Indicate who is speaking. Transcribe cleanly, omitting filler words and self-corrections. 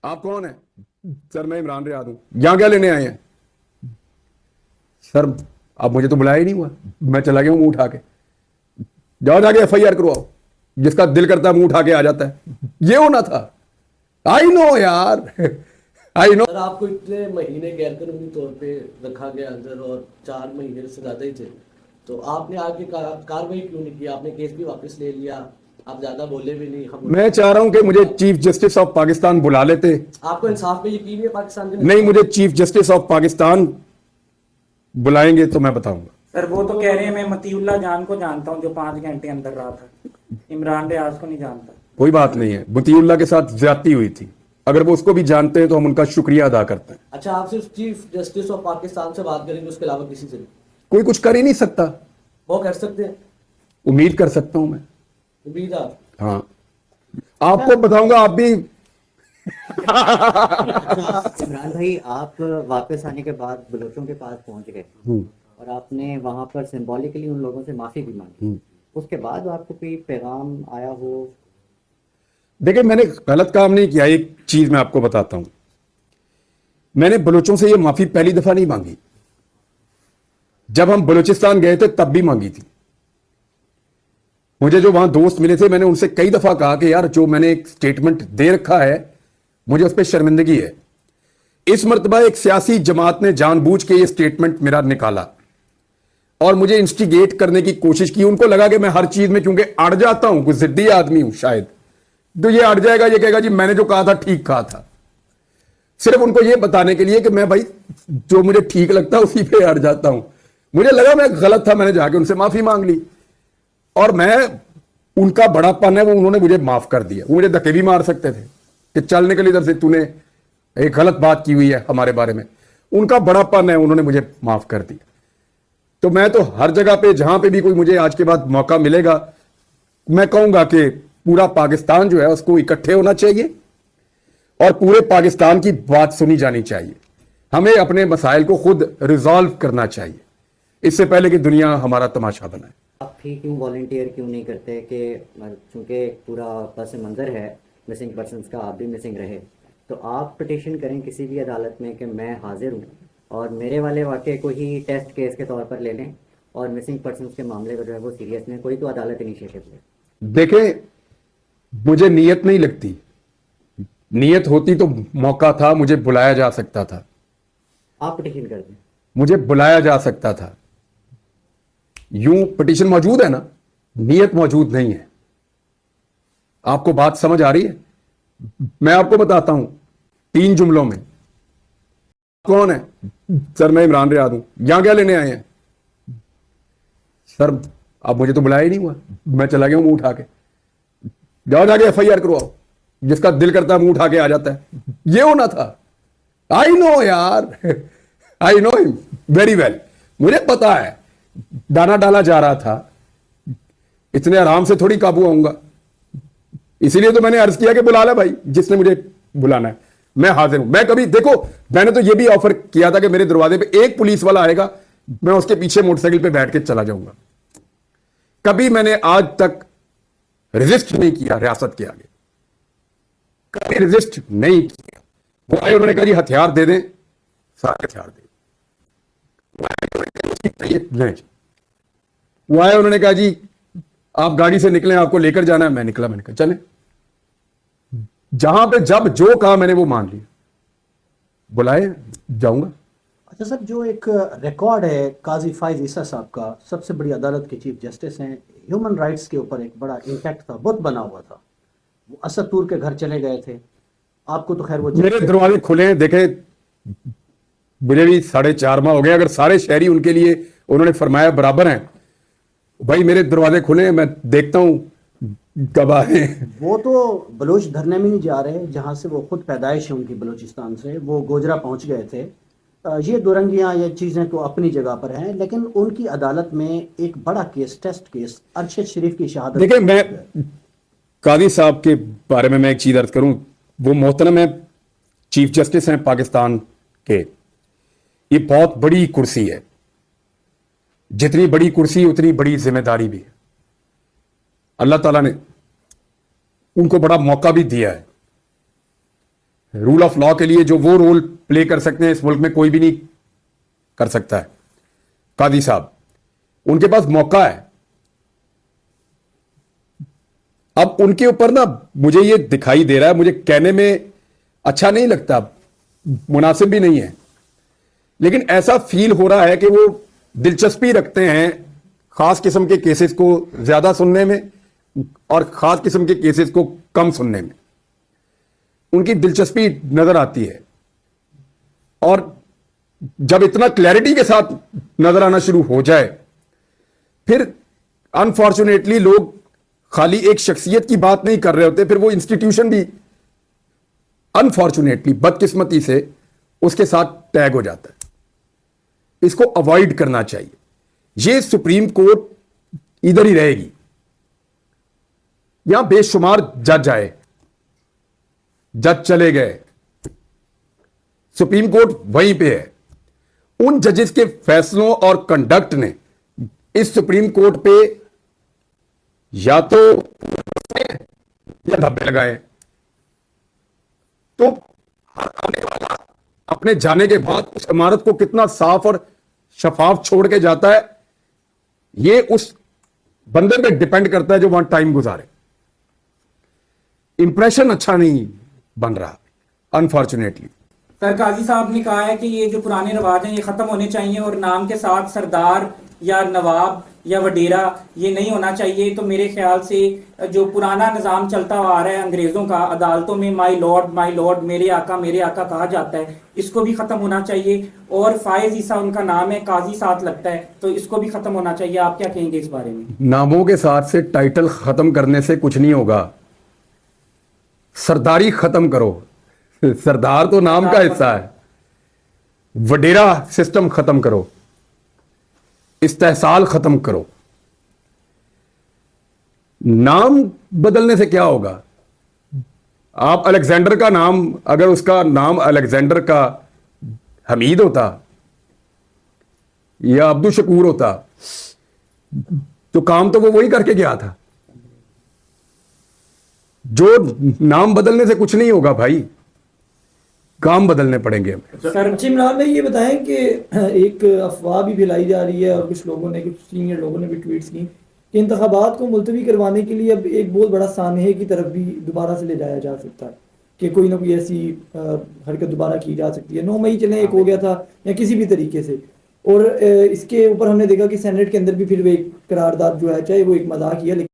Speaker 1: आप कौन है? सर मैं इमरान रियाद हूं। यहां क्या लेने आए हैं? सर अब मुझे तो बुलाया ही नहीं हुआ, मैं चला गया हूं मुंह उठा के। जाओ जाके एफआईआर करवाओ, जिसका दिल करता है मुंह उठा के आ जाता है। ये होना था। आई नो यार, आई नो।
Speaker 2: सर आपको इतने महीने गैरकानूनी तौर पे रखा गया अंदर और 4 महीने से ज्यादा ही थे, तो आपने आगे कार्रवाई क्यों नहीं की? आपने केस भी वापस ले लिया, आप ज्यादा बोले भी नहीं।
Speaker 1: मैं चाह रहा हूं कि मुझे चीफ जस्टिस ऑफ पाकिस्तान बुला लेते।
Speaker 2: आपको इंसाफ पे यकीन है पाकिस्तान के?
Speaker 1: नहीं, मुझे चीफ जस्टिस ऑफ पाकिस्तान बुलाएंगे तो मैं बताऊंगा।
Speaker 3: सर वो तो कह रहे हैं मैं मतीउल्लाह जान को जानता हूं जो 5 घंटे अंदर रहा था, इमरान रियाज को नहीं जानता।
Speaker 1: कोई बात नहीं है, मतीउल्लाह के साथ ज्यादती हुई थी, अगर वो उसको भी जानते हैं तो हम उनका शुक्रिया अदा करते हैं।
Speaker 2: अच्छा, आप सिर्फ चीफ जस्टिस ऑफ पाकिस्तान से बात करेंगे, उसके अलावा किसी से नहीं?
Speaker 1: कोई कुछ कर ही नहीं सकता।
Speaker 2: वो कर सकते हैं?
Speaker 1: उम्मीद कर सकता हूं मैं।
Speaker 2: उम्मीद आप?
Speaker 1: हाँ, आपको बताऊंगा, आप भी।
Speaker 4: इमरान भाई, आप वापस आने के बाद बलोचों के पास पहुंच गए और आपने वहां पर सिंबॉलिकली उन लोगों से माफी भी मांगी। उसके बाद आपको कोई पैगाम आया हो?
Speaker 1: देखिए, मैंने गलत काम नहीं किया। एक चीज मैं आपको बताता हूं, मैंने बलोचों से ये माफी पहली दफा नहीं मांगी। जब हम बलूचिस्तान गए थे तब भी मांगी थी। मुझे जो वहां दोस्त मिले थे, मैंने उनसे कई दफा कहा कि यार जो मैंने एक स्टेटमेंट दे रखा है, मुझे उस पर शर्मिंदगी है। इस मर्तबा एक सियासी जमात ने जानबूझ के ये स्टेटमेंट मेरा निकाला और मुझे इंस्टिगेट करने की कोशिश की। उनको लगा कि मैं हर चीज में क्योंकि अड़ जाता हूं, कुछ जिद्दी आदमी हूं शायद, तो ये अड़ जाएगा, ये कहेगा जी मैंने जो कहा था ठीक कहा था। सिर्फ उनको ये बताने के लिए कि मैं भाई जो मुझे ठीक लगता है उसी पे अड़ जाता हूं। मुझे लगा मैं गलत था, मैंने जाके उनसे माफी मांग ली और मैं उनका बड़ापन है वो उन्होंने मुझे माफ कर दिया। वो मुझे धक्के भी मार सकते थे कि चल निकल इधर से, तूने एक गलत बात की हुई है हमारे बारे में। उनका बड़ापन है, उन्होंने मुझे माफ कर दिया। तो मैं तो हर जगह पे जहां पे भी कोई मुझे आज के बाद मौका मिलेगा, मैं कहूंगा कि पूरा पाकिस्तान जो है उसको इकट्ठे होना चाहिए और पूरे पाकिस्तान की बात सुनी जानी चाहिए। हमें अपने मसाइल को खुद रिजॉल्व करना चाहिए, इससे पहले कि दुनिया हमारा तमाशा बनाए।
Speaker 4: आप ही क्यों वॉलंटियर क्यों नहीं करते कि चूंकि पूरा पस मंजर है मिसिंग पर्सनस का, आप भी मिसिंग रहे, तो आप पिटीशन करें किसी भी अदालत में कि मैं हाजिर हूँ और मेरे वाले वाक़े को ही टेस्ट केस के तौर पर ले लें और मिसिंग पर्सनस के मामले को जो है वो सीरियस में कोई तो अदालत इनिशिएटिव ले।
Speaker 1: देखें, मुझे नीयत नहीं लगती। नीयत होती तो मौका था, मुझे बुलाया जा सकता था।
Speaker 4: आप पिटीशन कर दें।
Speaker 1: मुझे बुलाया जा सकता था। यूं पिटीशन मौजूद है ना, नीयत मौजूद नहीं है। आपको बात समझ आ रही है? मैं आपको बताता हूं 3 जुमलों में। कौन है? सर मैं इमरान रियाद हूं। यहां क्या लेने आए हैं? सर अब मुझे तो बुलाया ही नहीं हुआ, मैं चला गया हूं मुंह उठा के। जाओ जाके एफआईआर करवाओ, जिसका दिल करता है मुंह उठा के आ जाता है। ये होना था। आई नो यार, I know him very well. मुझे पता है दाना डाला जा रहा था, इतने आराम से थोड़ी काबू आऊंगा। इसीलिए तो मैंने अर्ज किया कि बुला ले भाई, जिसने मुझे बुलाना है, मैं हाजिर हूं। मैं कभी, देखो मैंने तो यह भी ऑफर किया था कि मेरे दरवाजे पे एक पुलिस वाला आएगा, मैं उसके पीछे मोटरसाइकिल पे बैठ के चला जाऊंगा। कभी मैंने आज तक रेजिस्ट नहीं किया रियासत के आगे, कभी रेजिस्ट नहीं किया। वो आए, उन्होंने कहा जी हथियार दे दें, सारे हथियार दे। वो आए, उन्होंने कहा जी आप गाड़ी से निकलें, आपको लेकर जाना है। मैं निकला, मैंने कहा चले। जहां पे जब जो कहा मैंने वो मान लिया। बुलाए, जाऊंगा।
Speaker 5: अच्छा सर, जो एक रिकॉर्ड है काजी फाइज ईसा साहब का, सबसे बड़ी अदालत के चीफ जस्टिस हैं, ह्यूमन राइट्स के ऊपर एक बड़ा इम्पैक्ट था, बहुत बना हुआ था। वो असद टूर के घर चले गए थे, आपको तो खैर वो
Speaker 1: मेरे दरवाजे खुले हैं। देखे, मुझे भी 4.5 माह हो गए। अगर सारे शहरी उनके लिए उन्होंने फरमाया बराबर हैं, भाई मेरे दरवाजे खुले हैं, मैं देखता हूं कब आए।
Speaker 5: वो तो बलोच धरने में नहीं जा रहे, जहां से वो खुद पैदाइश है उनकी, बलोचिस्तान से। वो गोजरा पहुंच गए थे। ये दुरंगियां, ये चीज़ें तो अपनी जगह पर हैं, लेकिन उनकी अदालत में एक बड़ा केस, टेस्ट केस, अरशद शरीफ की शहादत।
Speaker 1: देखिए, मैं कादी साहब के बारे में मैं एक चीज अर्ज करूं। वो मोहतरम है, चीफ जस्टिस हैं पाकिस्तान के। ये बहुत बड़ी कुर्सी है, जितनी बड़ी कुर्सी उतनी बड़ी जिम्मेदारी भी है। अल्लाह ताला ने उनको बड़ा मौका भी दिया है। रूल ऑफ लॉ के लिए जो वो रोल प्ले कर सकते हैं इस मुल्क में कोई भी नहीं कर सकता है। कादी साहब, उनके पास मौका है। अब उनके ऊपर ना मुझे ये दिखाई दे रहा है, मुझे कहने में अच्छा नहीं लगता, मुनासिब भी नहीं है, लेकिन ऐसा फील हो रहा है कि वो दिलचस्पी रखते हैं खास किस्म के केसेस को ज्यादा सुनने में और खास किस्म के केसेस को कम सुनने में। उनकी दिलचस्पी नजर आती है, और जब इतना क्लैरिटी के साथ नजर आना शुरू हो जाए, फिर अनफॉर्चुनेटली लोग खाली एक शख्सियत की बात नहीं कर रहे होते, फिर वो इंस्टीट्यूशन भी अनफॉर्चुनेटली बदकिस्मती से उसके साथ टैग हो जाता है। इसको अवॉइड करना चाहिए। ये सुप्रीम कोर्ट इधर ही रहेगी, यहां बेशुमार जज आए, जज चले गए, सुप्रीम कोर्ट वहीं पे है। उन जजेस के फैसलों और कंडक्ट ने इस सुप्रीम कोर्ट पे या तो या धब्बे लगाए। तो हर आने वाला अपने जाने के बाद उस इमारत को कितना साफ और शफाफ छोड़ के जाता है, ये उस बंदे पे डिपेंड करता है जो वहां टाइम गुजारे। इंप्रेशन अच्छा नहीं बन रहा अनफॉर्चुनेटली।
Speaker 3: सर, काजी साहब ने कहा है कि ये जो पुराने रवाज हैं ये ख़त्म होने चाहिए और नाम के साथ सरदार या नवाब या वडेरा ये नहीं होना चाहिए। तो मेरे ख्याल से जो पुराना निज़ाम चलता आ रहा है अंग्रेज़ों का, अदालतों में माई लॉर्ड, मेरे आका कहा जाता है, इसको भी ख़त्म होना चाहिए। और फायज़ ईसा उनका नाम है, काजी साथ लगता है, तो इसको भी ख़त्म होना चाहिए। आप क्या कहेंगे इस बारे में?
Speaker 1: नामों के साथ से टाइटल खत्म करने से कुछ नहीं होगा, सरदारी खत्म करो। सरदार तो नाम का हिस्सा है। वडेरा सिस्टम खत्म करो, इस्तेहसाल खत्म करो। नाम बदलने से क्या होगा? आप अलेक्जेंडर का नाम, अगर उसका नाम अलेक्जेंडर का हमीद होता या अब्दुल शकूर होता, तो काम तो वो वही करके गया था। जो नाम बदलने से कुछ नहीं होगा भाई, काम बदलने पड़ेंगे हमें।
Speaker 6: सर अच्छा, इमरान भाई ये बताएं कि एक अफवाह भी फैलाई जा रही है और कुछ लोगों ने, कुछ सीनियर लोगों ने भी ट्वीट्स की कि इंतखाबात को मुलतवी करवाने के लिए अब एक बहुत बड़ा सानहे की तरफ भी दोबारा से ले जाया जा सकता है, कि कोई ना कोई ऐसी हरकत दोबारा की जा सकती है। 9 मई चलें, एक हो गया था, या किसी भी तरीके से। और इसके ऊपर हमने देखा कि सेनेट के अंदर भी फिर वो एक करारदाद जो है, चाहे वो एक मजाक ही है,